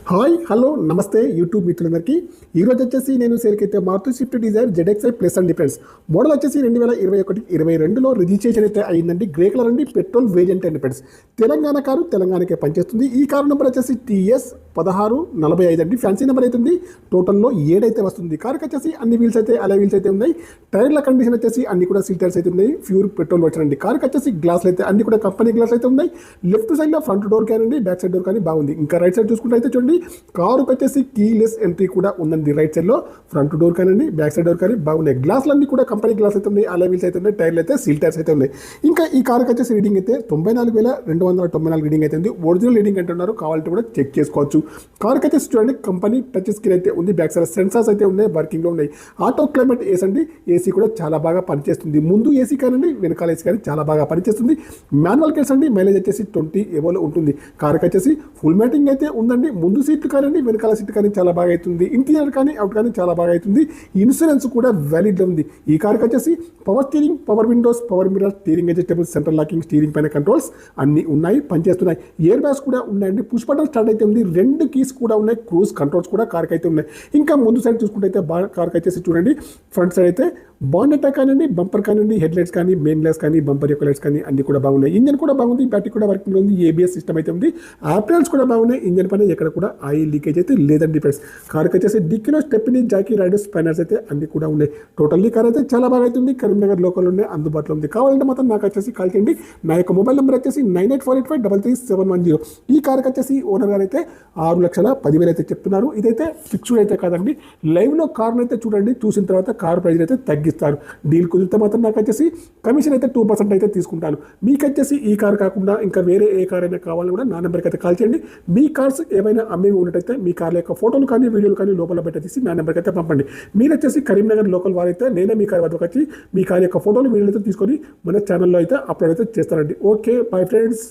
Hi hello నమస్తే YouTube మిత్రులందరికీ ఈరోజు వచ్చేసి నేను సేల్కి అయితే Maruti Swift Dzire ZXi plus and difference model వచ్చేసి 2021-22లో రిజిస్ట్రేషన్ అయితే అయిందండి. గ్రే కలర్ అండి, petrol variant and difference. Telangana car తెలంగాణకే పనిచేస్తుంది. ఈ కారు నెంబర్ వచ్చేసి TS1645 అండి. ఫ్యాన్సీ నెంబర్ అవుతుంది. టోటల్లో 7 అయితే వస్తుంది. కారుకి వచ్చేసి అన్ని వీల్స్ అయితే అలా వీల్స్ అయితే ఉన్నాయి. టైర్ల కండిషన్ వచ్చేసి అన్ని కూడా సీల్ టైర్స్ అయితే ఉన్నాయి. ప్యూర్ పెట్రోల్ వచ్చండి. కారుకి వచ్చేసి గ్లాసులు అయితే అన్ని కూడా కంపెనీ గ్లాస్ అయితే ఉన్నాయి. లెఫ్ట్ సైడ్లో ఫ్రంట్ డోర్ క్యానండి, బ్యాక్ సైడ్ డోర్ కానీ బాగుంది. ఇంకా రైట్ సైడ్ చూసుకుంటే అయితే చూడండి, కారుకి వచ్చేసి కీలెస్ ఎంట్రీ కూడా ఉందండి. రైట్ సైడ్ లో ఫ్రంట్ డోర్ కానండి, బ్యాక్ సైడ్ డోర్ కానీ బాగున్నాయి. గ్లాసులన్నీ కూడా కంపెనీ గ్లాస్ అయితే ఉన్నాయి, అలా వీల్స్ అయితే ఉన్నాయి, టైర్లు అయితే సీల్ టైర్స్ అయితే ఉన్నాయి. ఇంకా ఈ కారుకి వచ్చేసి రీడింగ్ అయితే 94,294 రీడింగ్ అయితే ఉంది. ఒరిజినల్ రీడింగ్ అంటున్నారు, కావాలంటే కూడా చెక్ చేసుకోవచ్చు. కారుకి అయితే చూడండి, కంపెనీ టచ్ స్క్రీన్ అయితే ఉంది, బ్యాక్ సైడ్ సెన్సార్స్ అయితే ఉన్నాయి, వర్కింగ్ లో ఉన్నాయి. ఆటో క్లైమేట్ ఏసీ అండి, ఏసీ కూడా చాలా బాగా పనిచేస్తుంది. ముందు ఏసీ కానండి, వెనకాల ఏసీ కానీ చాలా బాగా పనిచేస్తుంది. మాన్యువల్ కేస్ అండి, మైలేజ్ వచ్చేసి 20 ఎవోలో ఉంటుంది. కారుకి వచ్చేసి ఫుల్ మ్యాటింగ్ అయితే ఉందండి. ముందు సీట్లు కానండి, వెనకాల సీట్ కానీ చాలా బాగా అవుతుంది. ఇంటీరియర్ కానీ అవుట్ కానీ చాలా బాగా అవుతుంది. ఇన్సూరెన్స్ కూడా వ్యాలిడ్లో ఉంది. ఈ కారుకి వచ్చేసి power steering, power Windows, power mirror, steering adjustable, central locking, steering పైన కంట్రోల్స్ అన్ని ఉన్నాయి, పనిచేస్తున్నాయి. ఎయిర్ బ్యాగ్స్ కూడా ఉన్నాయండి. పుష్ బటన్ స్టార్ట్ అయితే ఉంది. 2 కీస్ కూడా ఉన్నాయి. క్రూజ్ కంట్రోల్స్ కూడా కారుకి అయితే ఉన్నాయి. ఇంకా ముందు సైడ్ చూసుకుంటే అయితే కారుకి వచ్చేసి చూడండి, ఫ్రంట్ సైడ్ అయితే బానెట్ కానివ్వండి, బంపర్ కానివ్వండి, హెడ్ లైట్స్ కానీ, మెయిన్ లైట్స్ కానీ, బంపర్ యొక్క లైట్స్ కానీ అన్ని కూడా బాగున్నాయి. ఇంజన్ కూడా బాగుంది, బ్యాటరీ కూడా వర్కింగ్ ఉంది, ABS సిస్టమ్ అయితే ఉంది. ఆప్షన్స్ కూడా బాగున్నాయి. ఇంజన్ పైన ఎక్కడ కూడా ఆయిల్ లీకేజ్ అయితే లేదండి ఫ్రెండ్స్. కారుకి వచ్చేసి డిక్కీలో స్టెప్ని, జాకీ, రైడర్, స్పైనర్స్ అయితే అన్ని కూడా ఉన్నాయి. టోటల్లీ కార్ అయితే చాలా బాగా అవుతుంది. కరీంనగర్ లోకల్ ఉండే అందుబాటులో ఉంది. కావాలంటే మాత్రం నాకు వచ్చేసి కాల్ చేయండి. నా యొక్క మొబైల్ నెంబర్ వచ్చేసి 9848533710. ఈ కారుకి వచ్చేసి ఓనర్ గారు అయితే 6,10,000 అయితే చెప్తున్నారు. ఇదైతే ఫిక్స్డ్ అయితే కాదండి. లైవ్లో కార్ని అయితే చూడండి, చూసిన తర్వాత కారు ప్రైజ్ అయితే తగ్గిస్తారు. డీల్ కుదిరితే మాత్రం నాకు వచ్చేసి కమిషన్ అయితే 2% అయితే తీసుకుంటాను. మీకు వచ్చేసి ఈ కార్ కాకుండా ఇంకా వేరే ఏ కార్ అయినా కావాలని కూడా నా నెంబర్కి అయితే కాల్ చేయండి. మీ కార్స్ ఏమైనా అమ్మేవి ఉన్నట్టయితే మీ కార్ల యొక్క ఫోటోలు కానీ, వీడియోలు కానీ లోపల పెట్టేసి నా నెంబర్కి అయితే పంపండి. మీరు వచ్చేసి కరీంనగర్ లోకల్ వారైతే నేనే మీ కార్ వద్దకు వచ్చి మీ కార్ యొక్క ఫోటోలు, వీడియోలు అయితే తీసుకొని మన ఛానల్లో అయితే అప్లోడ్ అయితే చేస్తానండి. Okay, bye friends.